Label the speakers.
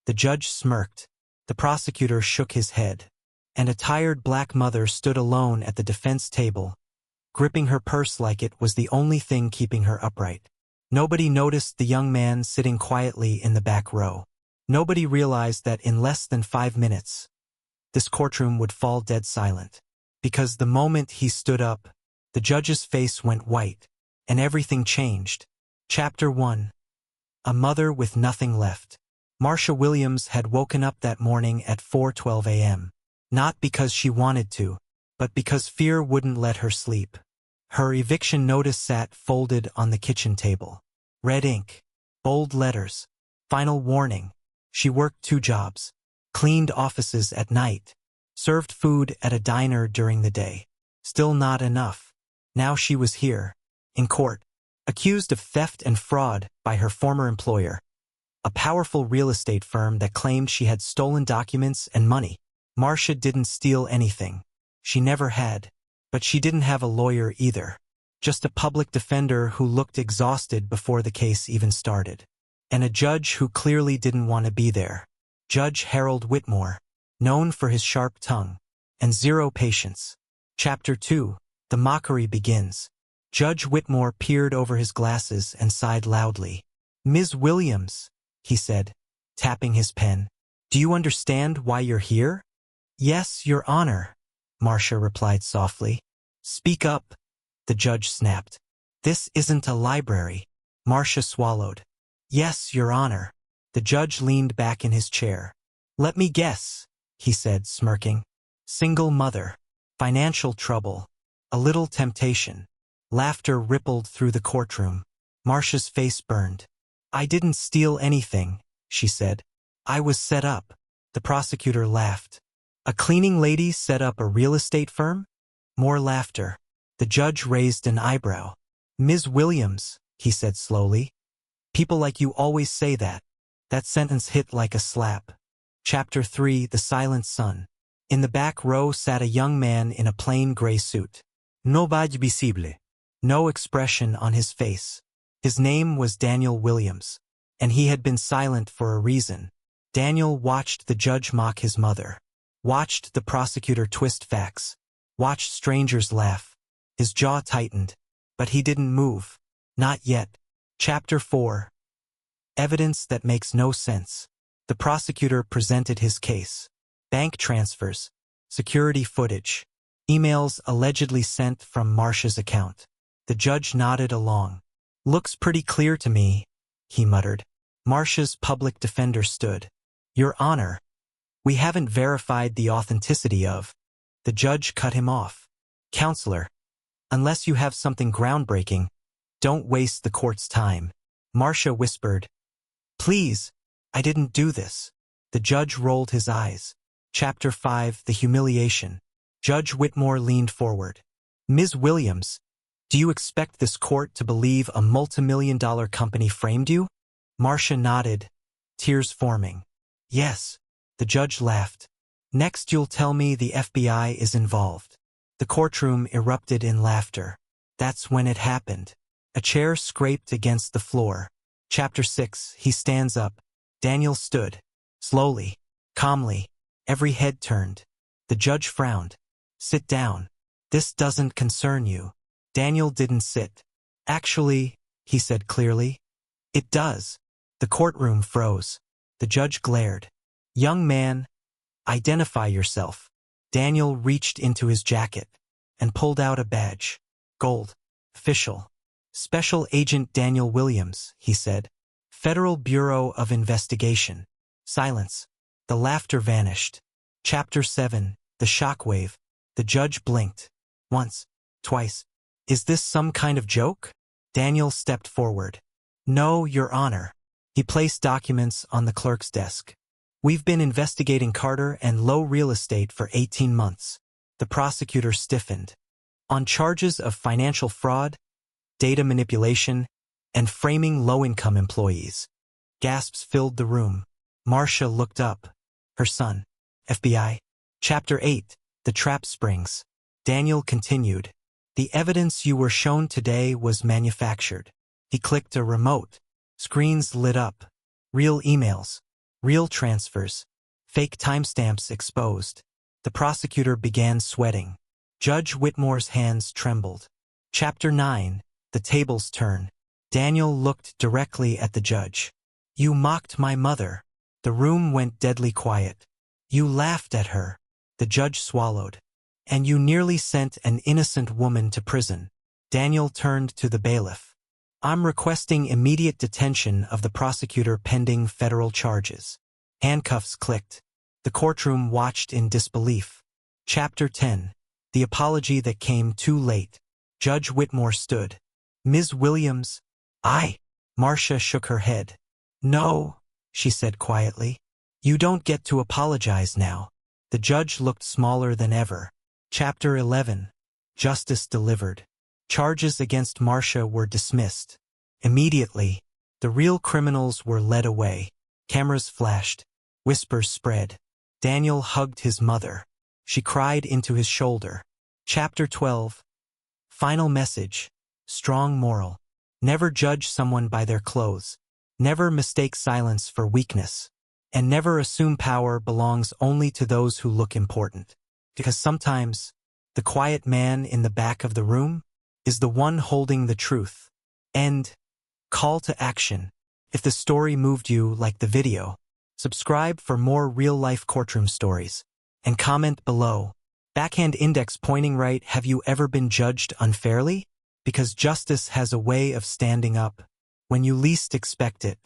Speaker 1: The judge smirked. The prosecutor shook his head. And a tired black mother stood alone at the defense table, gripping her purse like it was the only thing keeping her upright. Nobody noticed the young man sitting quietly in the back row. Nobody realized that in less than 5 minutes, this courtroom would fall dead silent. Because the moment he stood up, the judge's face went white, and everything changed. Chapter 1. A Mother with Nothing Left. Marcia Williams had woken up that morning at 4:12 a.m. Not because she wanted to, but because fear wouldn't let her sleep. Her eviction notice sat folded on the kitchen table. Red ink, bold letters, final warning. She worked 2 jobs, cleaned offices at night, served food at a diner during the day. Still not enough. Now she was here, in court, accused of theft and fraud by her former employer, a powerful real estate firm that claimed she had stolen documents and money. Marcia didn't steal anything. She never had. But she didn't have a lawyer either. Just a public defender who looked exhausted before the case even started. And a judge who clearly didn't want to be there. Judge Harold Whitmore, known for his sharp tongue and zero patience. Chapter 2. The mockery begins. Judge Whitmore peered over his glasses and sighed loudly. "Ms. Williams," he said, tapping his pen, "do you understand why you're here?" "Yes, Your Honor," Marcia replied softly. "Speak up," the judge snapped. "This isn't a library." Marcia swallowed. "Yes, Your Honor." The judge leaned back in his chair. "Let me guess," he said, smirking. "Single mother. Financial trouble. A little temptation." Laughter rippled through the courtroom. Marcia's face burned. "I didn't steal anything," she said. "I was set up." The prosecutor laughed. "A cleaning lady set up a real estate firm?" More laughter. The judge raised an eyebrow. "Ms. Williams," he said slowly. "People like you always say that." That sentence hit like a slap. Chapter 3. The Silent Son. In the back row sat a young man in a plain gray suit. No badge visible. No expression on his face. His name was Daniel Williams, and he had been silent for a reason. Daniel watched the judge mock his mother. Watched the prosecutor twist facts. Watched strangers laugh. His jaw tightened. But he didn't move. Not yet. Chapter 4. Evidence that makes no sense. The prosecutor presented his case. Bank transfers. Security footage. Emails allegedly sent from Marcia's account. The judge nodded along. "Looks pretty clear to me," he muttered. Marcia's public defender stood. "Your Honor, we haven't verified the authenticity of." The judge cut him off. "Counselor, unless you have something groundbreaking, don't waste the court's time." Marcia whispered, "Please, I didn't do this." The judge rolled his eyes. Chapter 5. The Humiliation. Judge Whitmore leaned forward. "Ms. Williams, do you expect this court to believe a multimillion-dollar company framed you?" Marcia nodded, tears forming. "Yes." The judge laughed. "Next you'll tell me the FBI is involved." The courtroom erupted in laughter. That's when it happened. A chair scraped against the floor. Chapter 6. He stands up. Daniel stood. Slowly. Calmly. Every head turned. The judge frowned. "Sit down. This doesn't concern you." Daniel didn't sit. "Actually," he said clearly, "it does." The courtroom froze. The judge glared. "Young man, identify yourself." Daniel reached into his jacket and pulled out a badge. Gold. Official. "Special Agent Daniel Williams," he said. "Federal Bureau of Investigation." Silence. The laughter vanished. Chapter 7. The Shockwave. The judge blinked. Once. Twice. "Is this some kind of joke?" Daniel stepped forward. "No, Your Honor." He placed documents on the clerk's desk. "We've been investigating Carter and Low Real Estate for 18 months. The prosecutor stiffened. "On charges of financial fraud, data manipulation, and framing low-income employees." Gasps filled the room. Marcia looked up. Her son. FBI. Chapter 8. The Trap Springs. Daniel continued. "The evidence you were shown today was manufactured." He clicked a remote. Screens lit up. Real emails. Real transfers. Fake timestamps exposed. The prosecutor began sweating. Judge Whitmore's hands trembled. Chapter 9. The tables turn. Daniel looked directly at the judge. You mocked my mother. The room went deadly quiet. You laughed at her. The judge swallowed. And you nearly sent an innocent woman to prison. Daniel turned to the bailiff. I'm requesting immediate detention of the prosecutor pending federal charges. Handcuffs clicked. The courtroom watched in disbelief. Chapter 10. The apology that came too late. Judge Whitmore stood. Ms. Williams. Marcia shook her head. No, she said quietly. You don't get to apologize now. The judge looked smaller than ever. Chapter 11. Justice delivered. Charges against Marcia were dismissed. Immediately, the real criminals were led away. Cameras flashed. Whispers spread. Daniel hugged his mother. She cried into his shoulder. Chapter 12. Final message. Strong moral. Never judge someone by their clothes. Never mistake silence for weakness. And never assume power belongs only to those who look important. Because sometimes, the quiet man in the back of the room is the one holding the truth. End. Call to action. If the story moved you like the video, subscribe for more real-life courtroom stories. And comment below. Backhand index pointing right. Have you ever been judged unfairly? Because justice has a way of standing up when you least expect it.